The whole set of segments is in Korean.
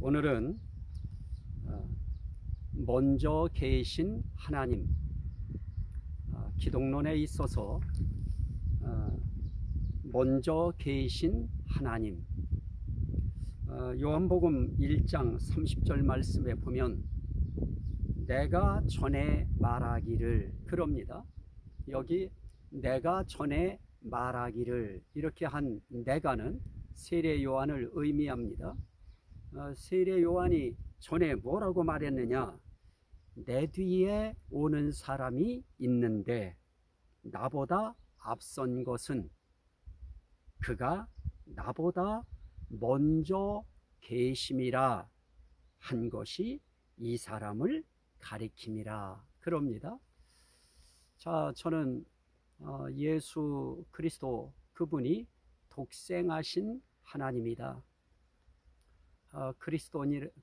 오늘은 먼저 계신 하나님, 기독론에 있어서 먼저 계신 하나님, 요한복음 1장 30절 말씀에 보면 내가 전에 말하기를, 그럽니다. 여기 내가 전에 말하기를, 이렇게 한 내가는 세례 요한을 의미합니다. 세례 요한이 전에 뭐라고 말했느냐? 내 뒤에 오는 사람이 있는데 나보다 앞선 것은 그가 나보다 먼저 계심이라 한 것이 이 사람을 가리킴이라, 그럽니다. 자, 저는 예수 그리스도, 그분이 독생하신 하나님이다.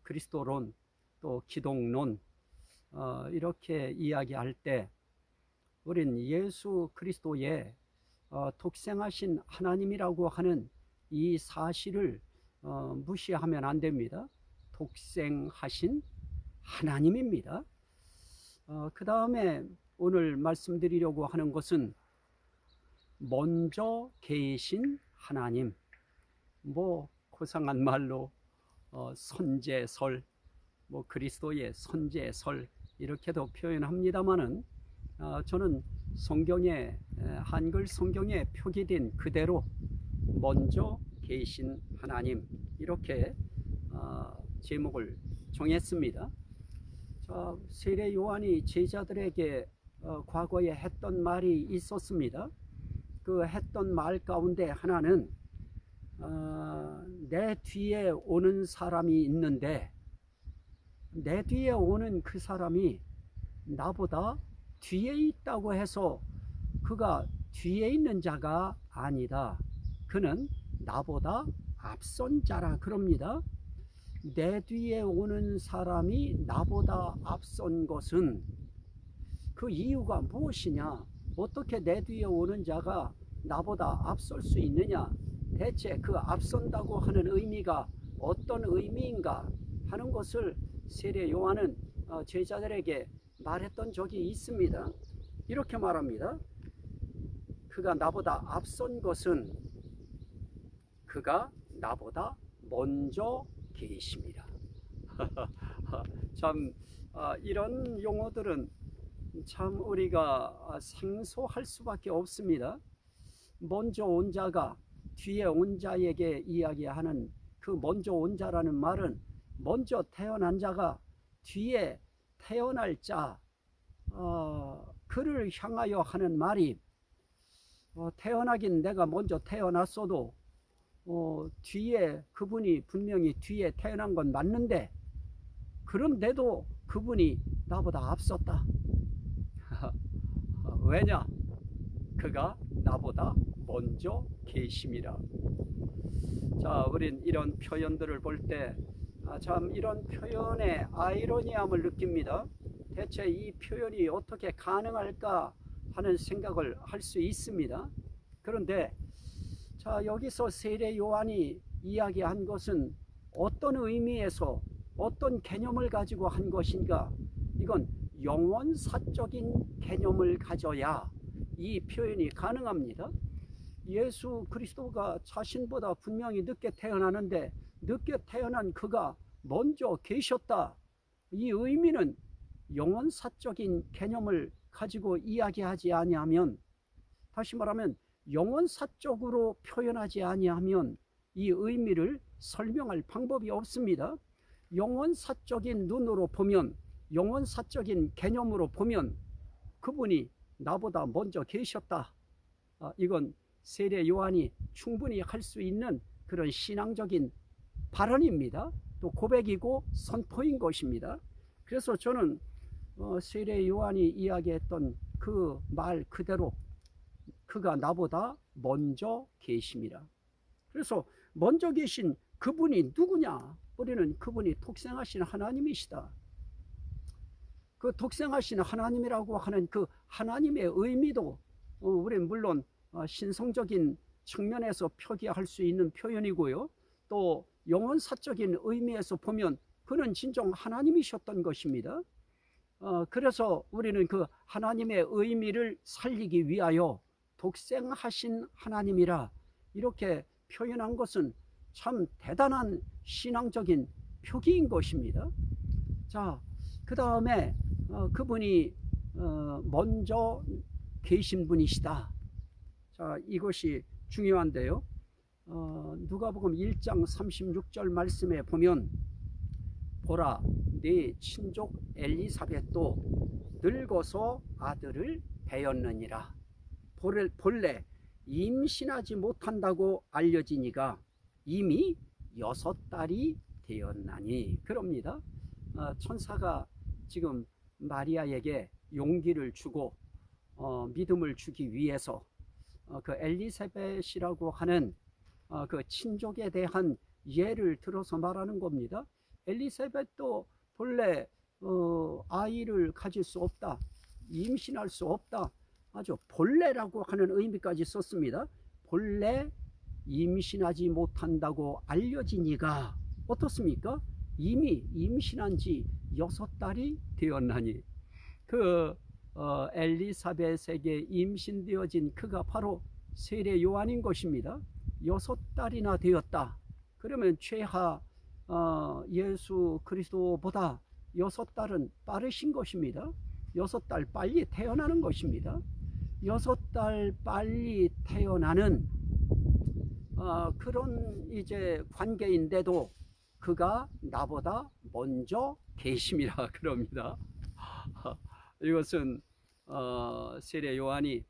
그리스도론, 또 기독론, 이렇게 이야기할 때 우린 예수 그리스도의 독생하신 하나님이라고 하는 이 사실을 무시하면 안 됩니다. 독생하신 하나님입니다. 그 다음에 오늘 말씀드리려고 하는 것은 먼저 계신 하나님, 고상한 말로 선제설, 그리스도의 선제설, 이렇게도 표현합니다마는 저는 성경에, 한글 성경에 표기된 그대로 먼저 계신 하나님, 이렇게 제목을 정했습니다. 세례 요한이 제자들에게 과거에 했던 말이 있었습니다. 그 했던 말 가운데 하나는 내 뒤에 오는 사람이 있는데 내 뒤에 오는 그 사람이 나보다 뒤에 있다고 해서 그가 뒤에 있는 자가 아니다. 그는 나보다 앞선 자라, 그럽니다. 내 뒤에 오는 사람이 나보다 앞선 것은 그 이유가 무엇이냐? 어떻게 내 뒤에 오는 자가 나보다 앞설 수 있느냐? 대체 그 앞선다고 하는 의미가 어떤 의미인가 하는 것을 세례 요한은 제자들에게 말했던 적이 있습니다. 이렇게 말합니다. 그가 나보다 앞선 것은 그가 나보다 먼저 계심이라. 참 이런 용어들은 참 우리가 생소할 수밖에 없습니다. 먼저 온 자가 뒤에 온 자에게 이야기하는 그 먼저 온 자라는 말은 먼저 태어난 자가 뒤에 태어날 자, 그를 향하여 하는 말이, 태어나긴 내가 먼저 태어났어도 뒤에 그분이 분명히 뒤에 태어난 건 맞는데 그런데도 그분이 나보다 앞섰다. 왜냐? 그가 나보다 먼저 계심이라. 자, 우린 이런 표현들을 볼 때 참 이런 표현의 아이러니함을 느낍니다. 대체 이 표현이 어떻게 가능할까 하는 생각을 할 수 있습니다. 그런데 자, 여기서 세례 요한이 이야기한 것은 어떤 의미에서 어떤 개념을 가지고 한 것인가? 이건 영원사적인 개념을 가져야 이 표현이 가능합니다. 예수 그리스도가 자신보다 분명히 늦게 태어나는데 늦게 태어난 그가 먼저 계셨다. 이 의미는 영원사적인 개념을 가지고 이야기하지 아니하면, 다시 말하면 영원사적으로 표현하지 아니하면 이 의미를 설명할 방법이 없습니다. 영원사적인 눈으로 보면, 영원사적인 개념으로 보면 그분이 나보다 먼저 계셨다. 이건 세례 요한이 충분히 할 수 있는 그런 신앙적인 발언입니다. 또 고백이고 선포인 것입니다. 그래서 저는 세례 요한이 이야기했던 그 말 그대로 그가 나보다 먼저 계심이라. 그래서 먼저 계신 그분이 누구냐? 우리는 그분이 독생하신 하나님이시다. 그 독생하신 하나님이라고 하는 그 하나님의 의미도 우리는 물론 신성적인 측면에서 표기할 수 있는 표현이고요. 또 영혼사적인 의미에서 보면 그는 진정 하나님이셨던 것입니다. 그래서 우리는 그 하나님의 의미를 살리기 위하여 독생하신 하나님이라 이렇게 표현한 것은 참 대단한 신앙적인 표기인 것입니다. 자, 그 다음에 그분이 먼저 계신 분이시다. 자, 이것이 중요한데요. 누가복음 1장 36절 말씀에 보면 보라, 네 친족 엘리사벳도 늙어서 아들을 배었느니라. 본래 임신하지 못한다고 알려지니가 이미 6달이 되었나니. 그럽니다. 천사가 지금 마리아에게 용기를 주고 믿음을 주기 위해서 그 엘리사벳이라고 하는 그 친족에 대한 예를 들어서 말하는 겁니다. 엘리사벳도 본래 아이를 가질 수 없다, 임신할 수 없다, 아주 본래라고 하는 의미까지 썼습니다. 본래 임신하지 못한다고 알려지니가 어떻습니까? 이미 임신한 지 6달이 되었나니. 그 엘리사벳에게 임신되어진 그가 바로 세례 요한인 것입니다. 6달이나 되었다. 그러면 최하 예수 그리스도보다 6달은 빠르신 것입니다. 6달 빨리 태어나는 것입니다. 6달 빨리 태어나는 그런 이제 관계인데도 그가 나보다 먼저 계심이라 그럽니다. 이것은 세례 요한이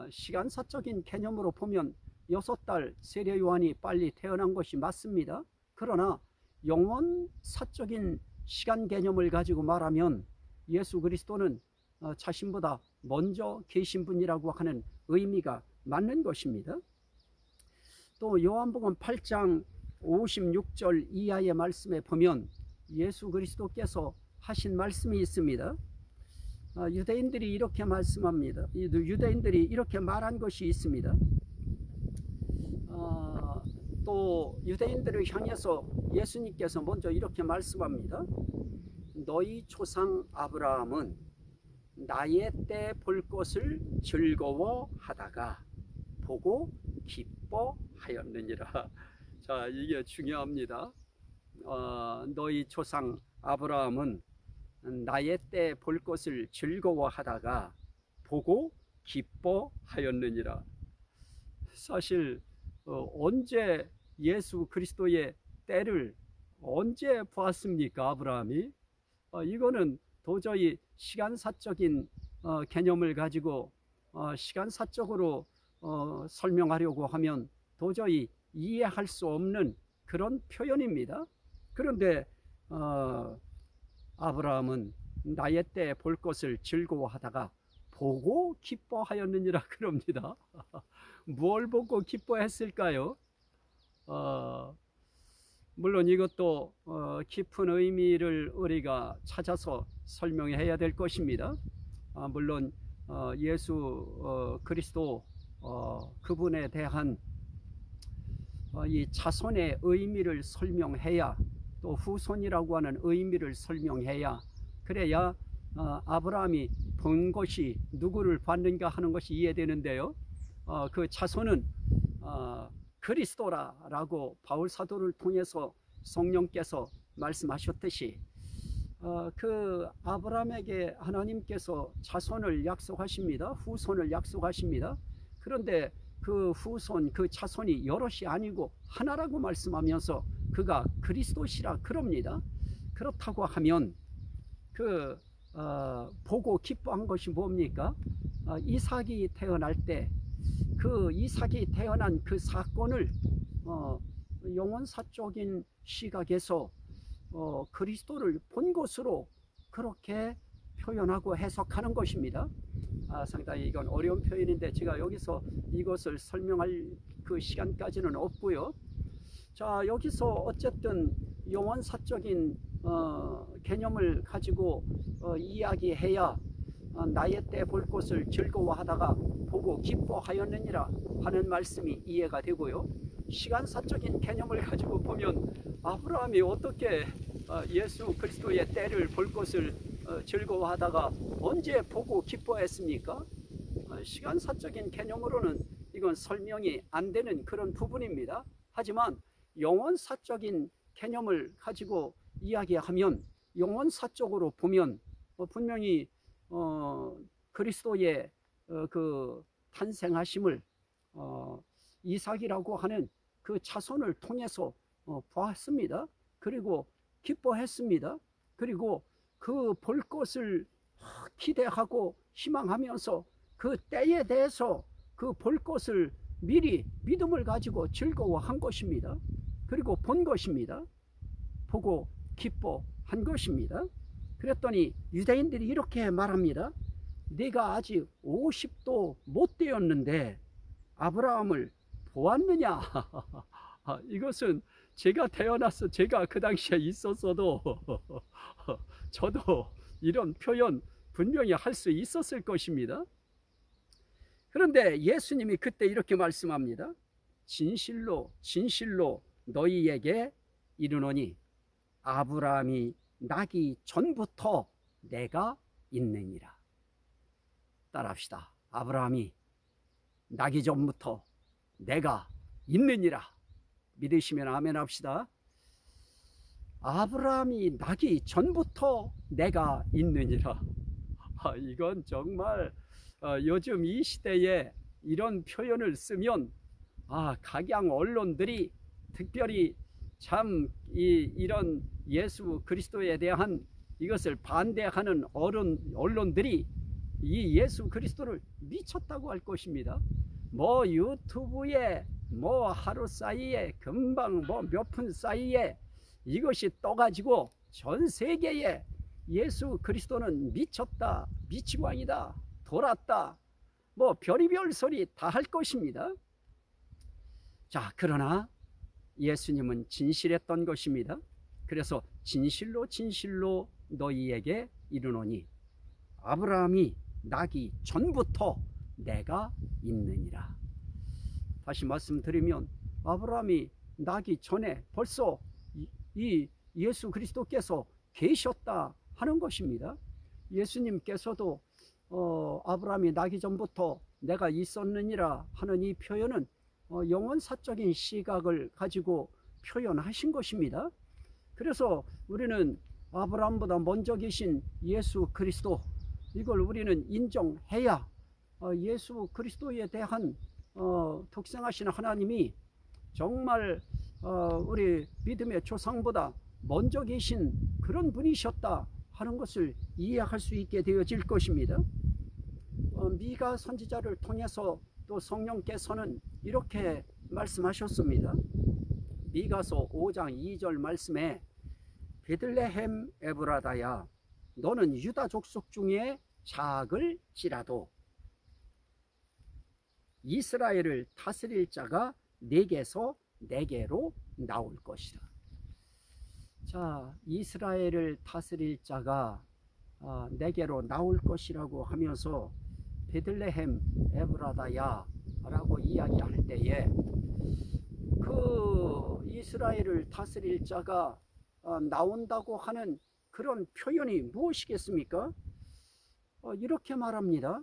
시간사적인 개념으로 보면 6달 세례 요한이 빨리 태어난 것이 맞습니다. 그러나 영원사적인 시간 개념을 가지고 말하면 예수 그리스도는 자신보다 먼저 계신 분이라고 하는 의미가 맞는 것입니다. 또 요한복음 8장 56절 이하의 말씀에 보면 예수 그리스도께서 하신 말씀이 있습니다. 유대인들이 이렇게 말씀합니다. 유대인들이 이렇게 말한 것이 있습니다. 또 유대인들을 향해서 예수님께서 먼저 이렇게 말씀합니다. 너희 조상 아브라함은 나의 때 볼 것을 즐거워하다가 보고 기뻐하였느니라. 자, 이게 중요합니다. 너희 조상 아브라함은 나의 때 볼 것을 즐거워하다가 보고 기뻐하였느니라. 사실 언제 예수 그리스도의 때를 언제 보았습니까? 아브라함이 이거는 도저히 시간사적인 개념을 가지고 시간사적으로 설명하려고 하면 도저히 이해할 수 없는 그런 표현입니다. 그런데 아브라함은 나의 때 볼 것을 즐거워하다가 보고 기뻐하였느니라 그럽니다. 뭘 보고 기뻐했을까요? 물론 이것도 깊은 의미를 우리가 찾아서 설명해야 될 것입니다. 물론 예수 그리스도 그분에 대한 이 자손의 의미를 설명해야, 또 후손이라고 하는 의미를 설명해야, 그래야 아브라함이 본 것이 누구를 봤는가 하는 것이 이해되는데요. 그 자손은 그리스도라고 바울 사도를 통해서 성령께서 말씀하셨듯이 그 아브라함에게 하나님께서 자손을 약속하십니다. 후손을 약속하십니다. 그런데 그 후손, 그 자손이 여럿이 아니고 하나라고 말씀하면서 그가 그리스도시라 그럽니다. 그렇다고 하면 그 보고 기뻐한 것이 뭡니까? 이삭이 태어날 때 그 이삭이 태어난 그 사건을 영혼사적인 시각에서 그리스도를 본 것으로 그렇게 표현하고 해석하는 것입니다. 상당히 이건 어려운 표현인데 제가 여기서 이것을 설명할 그 시간까지는 없고요. 자, 여기서 어쨌든 영혼사적인 개념을 가지고 이야기해야 나의 때 볼 것을 즐거워하다가 보고 기뻐하였느니라 하는 말씀이 이해가 되고요. 시간사적인 개념을 가지고 보면 아브라함이 어떻게 예수 그리스도의 때를 볼 것을 즐거워하다가 언제 보고 기뻐했습니까? 시간사적인 개념으로는 이건 설명이 안 되는 그런 부분입니다. 하지만 영혼사적인 개념을 가지고 이야기하면, 영혼사적으로 보면 분명히 그리스도의 그 탄생하심을 이삭이라고 하는 그 자손을 통해서 보았습니다. 그리고 기뻐했습니다. 그리고 그 볼 것을 기대하고 희망하면서 그 때에 대해서 그 볼 것을 미리 믿음을 가지고 즐거워한 것입니다. 그리고 본 것입니다. 보고 기뻐한 것입니다. 그랬더니 유대인들이 이렇게 말합니다. 네가 아직 50도 못 되었는데 아브라함을 보았느냐? 이것은 제가 태어나서 제가 그 당시에 있었어도 저도 이런 표현 분명히 할 수 있었을 것입니다. 그런데 예수님이 그때 이렇게 말씀합니다. 진실로 진실로 너희에게 이르노니 아브라함이 나기 전부터 내가 있느니라. 따라합시다. 아브라함이 나기 전부터 내가 있느니라. 믿으시면 아멘 합시다. 아브라함이 나기 전부터 내가 있느니라. 이건 정말 요즘 이 시대에 이런 표현을 쓰면 각양 언론들이, 특별히 참 이런 예수 그리스도에 대한 이것을 반대하는 언론들이 이 예수 그리스도를 미쳤다고 할 것입니다. 뭐 유튜브에 뭐 하루 사이에 금방 뭐 몇 분 사이에 이것이 떠가지고 전 세계에 예수 그리스도는 미쳤다, 미치광이다, 돌았다, 뭐 별의별 소리 다 할 것입니다. 자, 그러나 예수님은 진실했던 것입니다. 그래서 진실로 진실로 너희에게 이르노니 아브라함이 나기 전부터 내가 있느니라. 다시 말씀드리면 아브라함이 나기 전에 벌써 이 예수 그리스도께서 계셨다 하는 것입니다. 예수님께서도 아브라함이 나기 전부터 내가 있었느니라 하는 이 표현은 영혼사적인 시각을 가지고 표현하신 것입니다. 그래서 우리는 아브라함보다 먼저 계신 예수 그리스도, 이걸 우리는 인정해야 예수 그리스도에 대한 독생하신 하나님이 정말 우리 믿음의 조상보다 먼저 계신 그런 분이셨다 하는 것을 이해할 수 있게 되어질 것입니다. 미가 선지자를 통해서 또 성령께서는 이렇게 말씀하셨습니다. 미가서 5장 2절 말씀에 베들레헴 에브라다야 너는 유다 족속 중에 작을지라도 이스라엘을 다스릴 자가 네게서 네게로 나올 것이라. 자, 이스라엘을 다스릴 자가 네게로 나올 것이라고 하면서 베들레헴 에브라다야 라고 이야기할 때에 그 이스라엘을 다스릴 자가 나온다고 하는 그런 표현이 무엇이겠습니까? 이렇게 말합니다.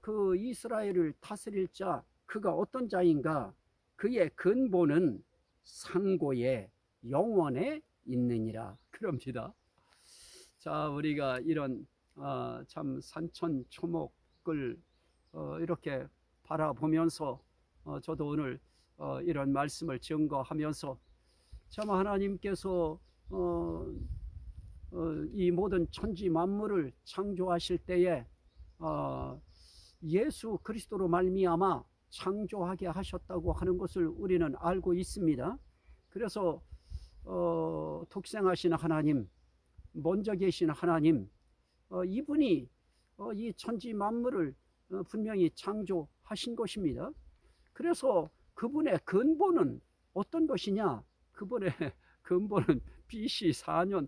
그 이스라엘을 다스릴 자, 그가 어떤 자인가? 그의 근본은 상고의 영원에 있느니라 그럽니다. 자, 우리가 이런 참 산천초목을 이렇게 바라보면서 저도 오늘 이런 말씀을 증거하면서 참 하나님께서 이 모든 천지 만물을 창조하실 때에 예수 그리스도로 말미암아 창조하게 하셨다고 하는 것을 우리는 알고 있습니다. 그래서 독생하신 하나님, 먼저 계신 하나님, 이분이 이 천지 만물을 분명히 창조하신 것입니다. 그래서 그분의 근본은 어떤 것이냐? 그분의 근본은 BC 4년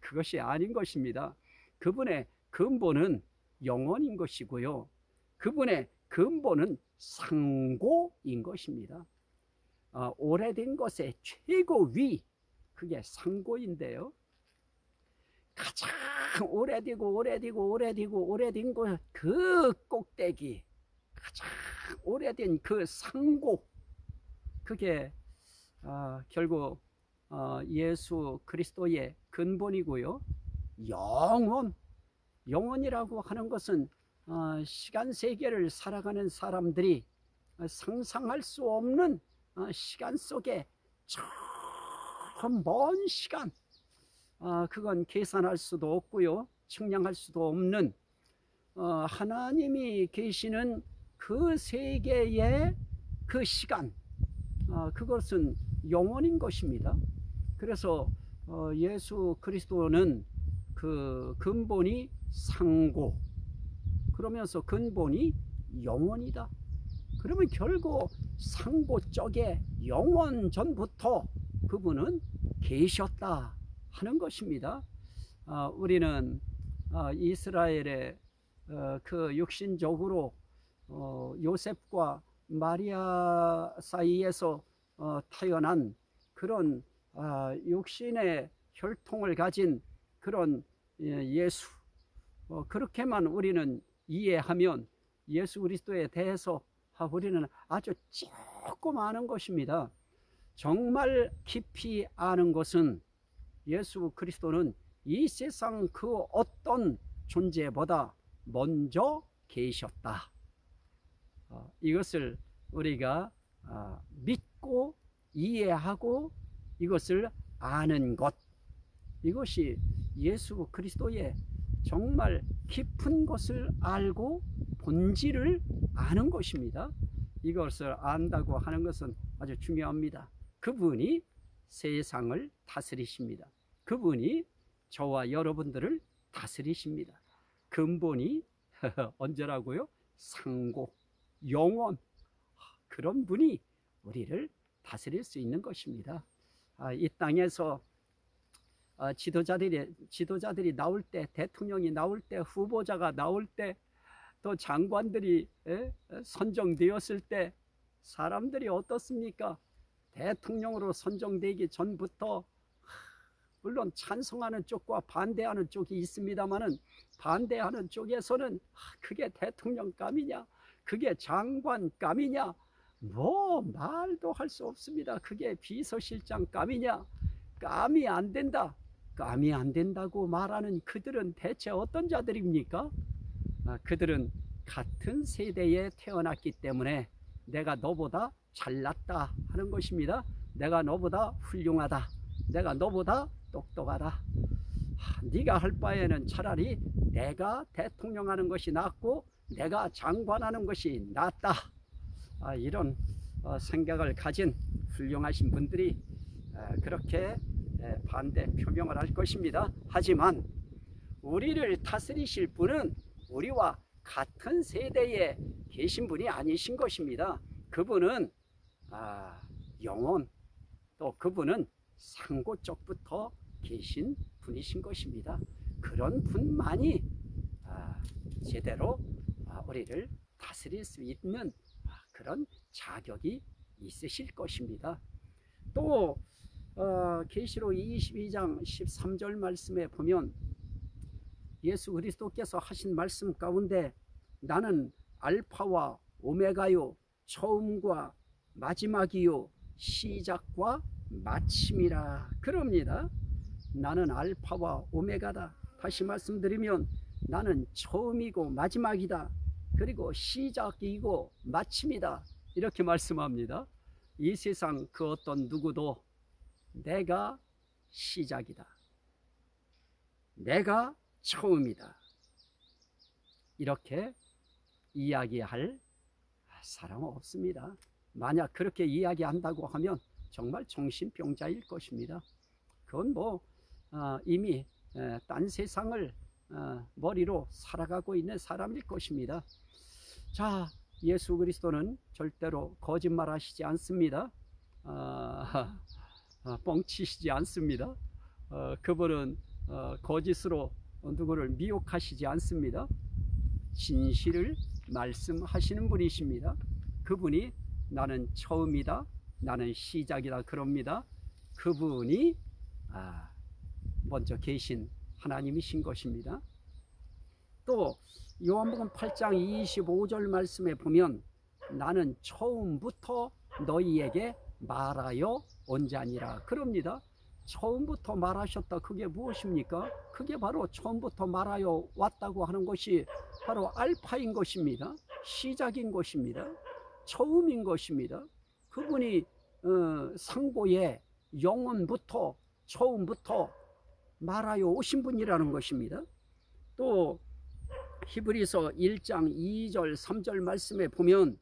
그것이 아닌 것입니다. 그분의 근본은 영원인 것이고요. 그분의 근본은 상고인 것입니다. 오래된 것의 최고 위, 그게 상고인데요. 가장 오래된 그 꼭대기, 가장 오래된 그 상고, 그게 결국 예수 그리스도의 근본이고요. 영원이라고 하는 것은 시간 세계를 살아가는 사람들이 상상할 수 없는 시간 속에 저 먼 시간, 그건 계산할 수도 없고요, 측량할 수도 없는 하나님이 계시는 그 세계의 그 시간, 그것은 영원인 것입니다. 그래서 예수 그리스도는 그 근본이 상고, 그러면서 근본이 영원이다. 그러면 결국 상고 쪽에 영원 전부터 그분은 계셨다 하는 것입니다. 우리는 이스라엘의 그 육신적으로 요셉과 마리아 사이에서 태어난 그런 육신의 혈통을 가진 그런 예수, 그렇게만 우리는 이해하면 예수 그리스도에 대해서 우리는 아주 조금 아는 것입니다. 정말 깊이 아는 것은 예수 그리스도는 이 세상 그 어떤 존재보다 먼저 계셨다. 이것을 우리가 믿고 이해하고 이것을 아는 것, 이것이 예수 그리스도의 정말 깊은 것을 알고 본질을 아는 것입니다. 이것을 안다고 하는 것은 아주 중요합니다. 그분이 세상을 다스리십니다. 그분이 저와 여러분들을 다스리십니다. 근본이 언제라고요? 상고, 영원, 그런 분이 우리를 다스릴 수 있는 것입니다. 이 땅에서 지도자들이 나올 때, 대통령이 나올 때, 후보자가 나올 때, 또 장관들이 선정되었을 때 사람들이 어떻습니까? 대통령으로 선정되기 전부터 물론 찬성하는 쪽과 반대하는 쪽이 있습니다만은, 반대하는 쪽에서는 그게 대통령감이냐, 그게 장관감이냐, 뭐 말도 할 수 없습니다. 그게 비서실장감이냐, 감이 안 된다, 감이 안 된다고 말하는 그들은 대체 어떤 자들입니까? 그들은 같은 세대에 태어났기 때문에 내가 너보다 잘났다 하는 것입니다. 내가 너보다 훌륭하다, 내가 너보다 똑똑하다, 네가 할 바에는 차라리 내가 대통령 하는 것이 낫고 내가 장관하는 것이 낫다, 이런 생각을 가진 훌륭하신 분들이 그렇게 반대 표명을 할 것입니다. 하지만 우리를 다스리실 분은 우리와 같은 세대에 계신 분이 아니신 것입니다. 그분은 영원, 또 그분은 상고 쪽부터 계신 분이신 것입니다. 그런 분만이 제대로 우리를 다스릴 수 있는 그런 자격이 있으실 것입니다. 또 계시록 22장 13절 말씀에 보면 예수 그리스도께서 하신 말씀 가운데 나는 알파와 오메가요, 처음과 마지막이요, 시작과 마침이라 그럽니다. 나는 알파와 오메가다. 다시 말씀드리면 나는 처음이고 마지막이다, 그리고 시작이고 마침이다, 이렇게 말씀합니다. 이 세상 그 어떤 누구도 내가 시작이다, 내가 처음이다, 이렇게 이야기할 사람은 없습니다. 만약 그렇게 이야기한다고 하면 정말 정신병자일 것입니다. 그건 뭐 이미 딴 세상을 머리로 살아가고 있는 사람일 것입니다. 자, 예수 그리스도는 절대로 거짓말하시지 않습니다. 뻥치시지 않습니다. 그분은 거짓으로 누구를 미혹하시지 않습니다. 진실을 말씀하시는 분이십니다. 그분이 나는 처음이다, 나는 시작이다 그럽니다. 그분이 먼저 계신 하나님이신 것입니다. 또 요한복음 8장 25절 말씀에 보면 나는 처음부터 너희에게 말하여 온 자니라 그럽니다. 처음부터 말하셨다. 그게 무엇입니까? 그게 바로 처음부터 말하여 왔다고 하는 것이 바로 알파인 것입니다. 시작인 것입니다. 처음인 것입니다. 그분이 상고의 영원부터 처음부터 말하여 오신 분이라는 것입니다. 또 히브리서 1장 2절 3절 말씀에 보면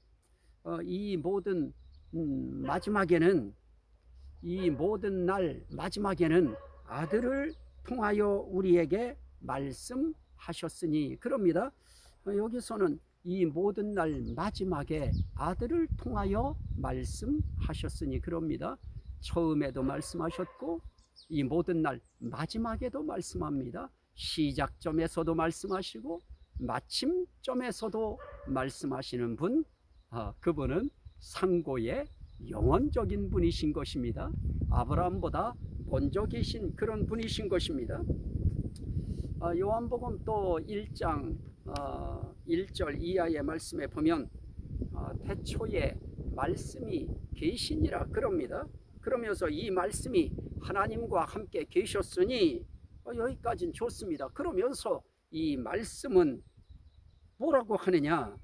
이 모든 마지막에는 이 모든 날 마지막에는 아들을 통하여 우리에게 말씀하셨으니 그럽니다. 여기서는 이 모든 날 마지막에 아들을 통하여 말씀하셨으니 그럽니다. 처음에도 말씀하셨고 이 모든 날 마지막에도 말씀합니다. 시작점에서도 말씀하시고 마침점에서도 말씀하시는 분, 그분은 상고의 영원적인 분이신 것입니다. 아브라함보다 먼저 계신 그런 분이신 것입니다. 요한복음 또 1장 1절 이하의 말씀에 보면 태초에 말씀이 계시니라 그럽니다. 그러면서 이 말씀이 하나님과 함께 계셨으니 여기까지는 좋습니다. 그러면서 이 말씀은 뭐라고 하느냐?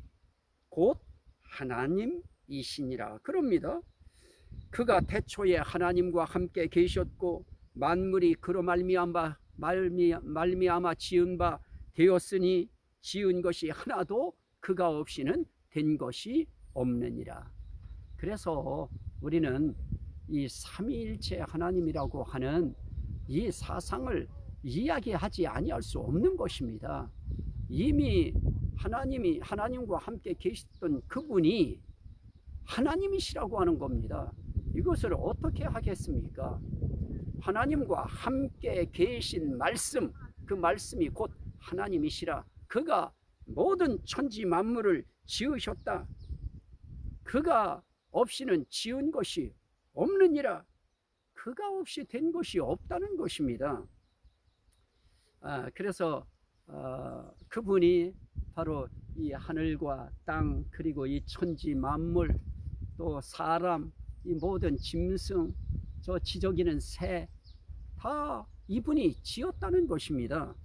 곧 하나님이시니라 그럽니다. 그가 태초에 하나님과 함께 계셨고 만물이 그로 말미암아 지은 바 되었으니 지은 것이 하나도 그가 없이는 된 것이 없느니라. 그래서 우리는 이 삼위일체 하나님이라고 하는 이 사상을 이야기하지 아니할 수 없는 것입니다. 이미 하나님과 함께 계셨던 그분이 하나님이시라고 하는 겁니다. 이것을 어떻게 하겠습니까? 하나님과 함께 계신 말씀, 그 말씀이 곧 하나님이시라. 그가 모든 천지 만물을 지으셨다. 그가 없이는 지은 것이 없느니라. 그가 없이 된 것이 없다는 것입니다. 그래서 그분이 바로 이 하늘과 땅 그리고 이 천지 만물 또 사람 이 모든 짐승 저 지저귀는 새 다 이분이 지었다는 것입니다.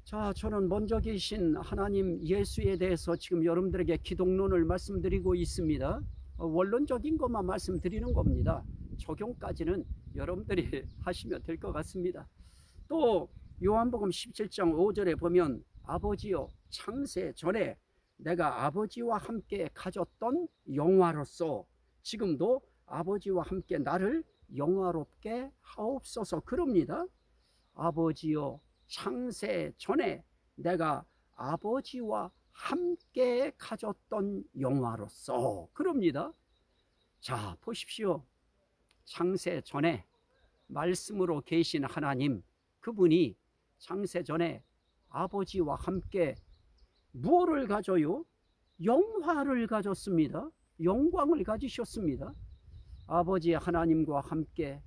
자, 저는 먼저 계신 하나님 예수에 대해서 지금 여러분들에게 기독론을 말씀드리고 있습니다. 원론적인 것만 말씀드리는 겁니다. 적용까지는 여러분들이 하시면 될 것 같습니다. 또 요한복음 17장 5절에 보면 아버지여 창세 전에 내가 아버지와 함께 가졌던 영화로서 지금도 아버지와 함께 나를 영화롭게 하옵소서 그럽니다. 아버지여 창세 전에 내가 아버지와 함께 가졌던 영화로서 그럽니다. 자, 보십시오. 창세 전에 말씀으로 계신 하나님 그분이 창세 전에 아버지와 함께 무엇을 가져요? 영화를 가졌습니다. 영광을 가지셨습니다. 아버지 하나님과 함께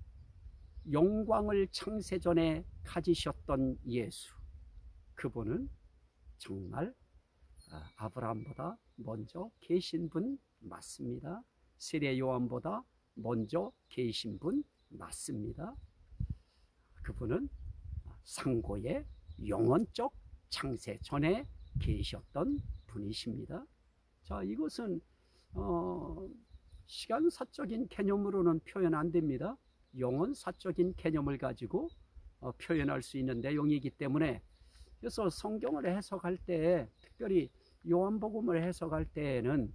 영광을 창세전에 가지셨던 예수, 그분은 정말 아브라함보다 먼저 계신 분 맞습니다. 세례 요한보다 먼저 계신 분 맞습니다. 그분은 상고의 영원적 창세전에 계셨던 분이십니다. 자, 이것은 시간사적인 개념으로는 표현 안 됩니다. 영혼사적인 개념을 가지고 표현할 수 있는 내용이기 때문에 그래서 성경을 해석할 때 특별히 요한복음을 해석할 때에는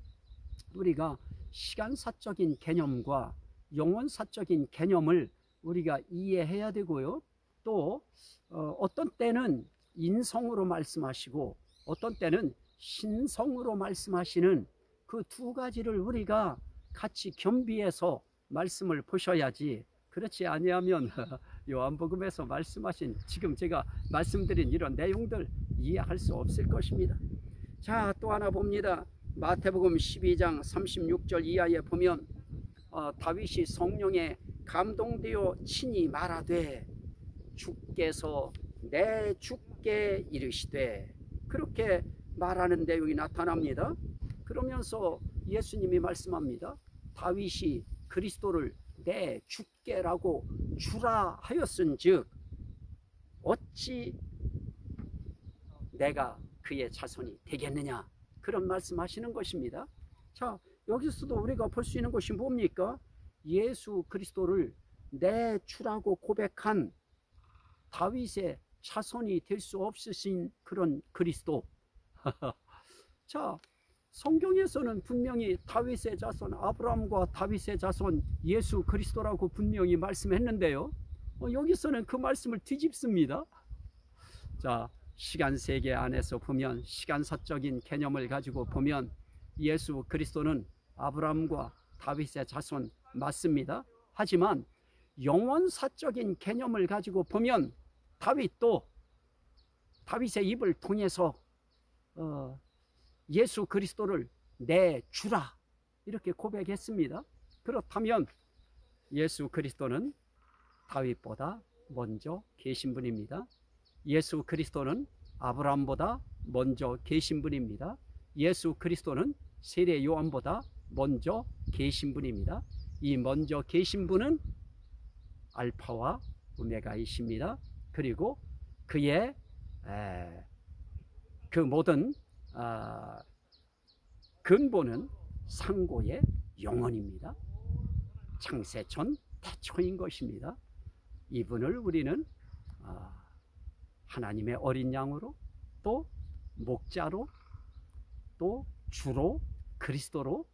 우리가 시간사적인 개념과 영혼사적인 개념을 우리가 이해해야 되고요. 또 어떤 때는 인성으로 말씀하시고 어떤 때는 신성으로 말씀하시는 그 두 가지를 우리가 같이 겸비해서 말씀을 보셔야지 그렇지 아니하면 요한복음에서 말씀하신 지금 제가 말씀드린 이런 내용들 이해할 수 없을 것입니다. 자, 또 하나 봅니다. 마태복음 12장 36절 이하에 보면 다윗이 성령의 감동되어 친히 말하되 주께서 내 주께 이르시되, 그렇게 말하는 내용이 나타납니다. 그러면서 예수님이 말씀합니다. 다윗이 그리스도를 내 주께라고 주라 하였은즉 어찌 내가 그의 자손이 되겠느냐, 그런 말씀하시는 것입니다. 자, 여기서도 우리가 볼 수 있는 것이 뭡니까? 예수 그리스도를 내 주라고 고백한 다윗의 자손이 될 수 없으신 그런 그리스도. 자, 성경에서는 분명히 다윗의 자손, 아브라함과 다윗의 자손 예수 그리스도라고 분명히 말씀했는데요, 여기서는 그 말씀을 뒤집습니다. 자, 시간 세계 안에서 보면, 시간사적인 개념을 가지고 보면 예수 그리스도는 아브라함과 다윗의 자손 맞습니다. 하지만 영원사적인 개념을 가지고 보면 다윗도 다윗의 입을 통해서 예수 그리스도를 내 주라 이렇게 고백했습니다. 그렇다면 예수 그리스도는 다윗보다 먼저 계신 분입니다. 예수 그리스도는 아브라함보다 먼저 계신 분입니다. 예수 그리스도는 세례 요한보다 먼저 계신 분입니다. 이 먼저 계신 분은 알파와 오메가이십니다. 그리고 그의 그 모든 근본은 상고의 영원입니다. 창세전 태초인 것입니다. 이분을 우리는 하나님의 어린 양으로, 또 목자로, 또 주로, 그리스도로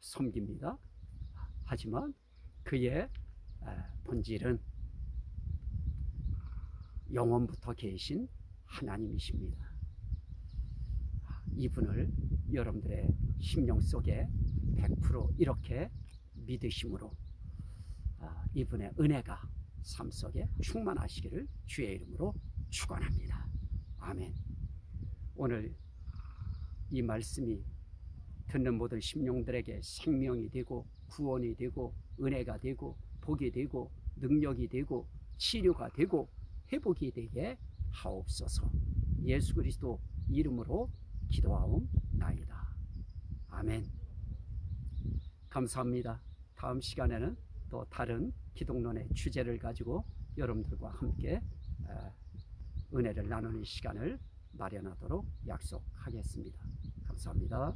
섬깁니다. 하지만 그의 본질은 영원부터 계신 하나님이십니다. 이분을 여러분들의 심령 속에 100% 이렇게 믿으심으로 이분의 은혜가 삶 속에 충만하시기를 주의 이름으로 축원합니다. 아멘. 오늘 이 말씀이 듣는 모든 심령들에게 생명이 되고 구원이 되고 은혜가 되고 복이 되고 능력이 되고 치료가 되고 회복이 되게 하옵소서. 예수 그리스도 이름으로 기도하옵나이다. 아멘. 감사합니다. 다음 시간에는 또 다른 기독론의 주제를 가지고 여러분들과 함께 은혜를 나누는 시간을 마련하도록 약속하겠습니다. 감사합니다.